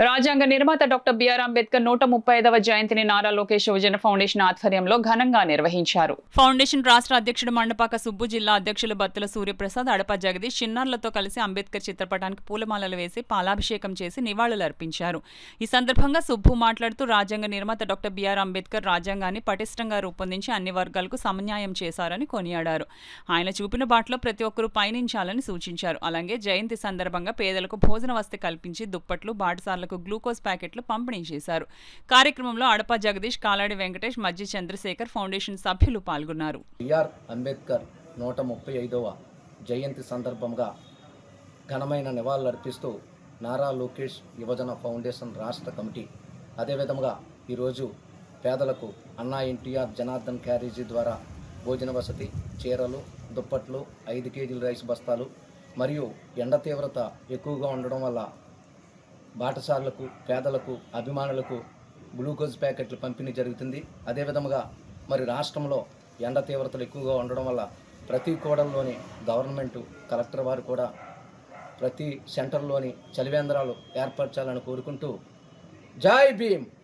రాజ్యాంగ నిర్మాత doctor BR Ambedkar 135వ జయంతిని నారా లోకేష్ యువజన ఫౌండేషన్ ఆధ్వర్యంలో ఘనంగా నిర్వహించారు. ఫౌండేషన్ రాష్ట్ర అధ్యక్షుడు మండపాక సుబ్బు, జిల్లా అధ్యక్షులు బత్తుల సూర్యప్రసాద్, అడప జగదీష్ చిన్నారులతో కలిసి అంబేద్కర్ చిత్రపటానికి పూలమాలలు వేసి పాలాభిషేకం చేసి నివాళులర్పించారు. ఈ సందర్భంగా సుబ్బు మాట్లాడుతూ రాజ్యాంగ నిర్మాత డాక్టర్ బిఆర్ అంబేద్కర్ రాజ్యాంగాన్ని పటిష్టంగా రూపొందించి అన్ని వర్గాలకు సమన్యాయం చేశారని కొనియాడారు. ఆయన చూపిన బాటలో ప్రతి ఒక్కరూ పయనించాలని సూచించారు. అలాగే జయంతి సందర్భంగా పేదలకు భోజన వసతి కల్పించి దుప్పట్లు, బాటసార్లకు గ్లూకోజ్ ప్యాకెట్లు పంపిణీ చేశారు. కార్యక్రమంలో అడప జగదీష్, కాలాడి వెంకటేష్, మజ్జి చంద్రశేఖర్ ఫౌండేషన్ సభ్యులు పాల్గొన్నారు. బిఆర్ అంబేద్కర్ 135వ జయంతి సందర్భంగా ఘనమైన నివాళులర్పిస్తూ నారా లోకేష్ యువజన ఫౌండేషన్ రాష్ట్ర కమిటీ అదేవిధంగా ఈరోజు పేదలకు అన్నా ఎన్టీఆర్ జనార్దన్ క్యారేజీ ద్వారా భోజన వసతి, చీరలు, దుప్పట్లు, 5 కేజీల రైస్ బస్తాలు మరియు ఎండ తీవ్రత ఎక్కువగా ఉండడం వల్ల బాటసార్లకు, పేదలకు, అభిమానులకు గ్లూకోజ్ ప్యాకెట్లు పంపిణీ జరుగుతుంది. అదేవిధంగా మరి రాష్ట్రంలో ఎండ తీవ్రతలు ఎక్కువగా ఉండడం వల్ల ప్రతి కూడల్లోని గవర్నమెంటు, కలెక్టర్ వారు కూడా ప్రతి సెంటర్లోని చలివేంద్రాలు ఏర్పరచాలని కోరుకుంటూ జై భీమ్.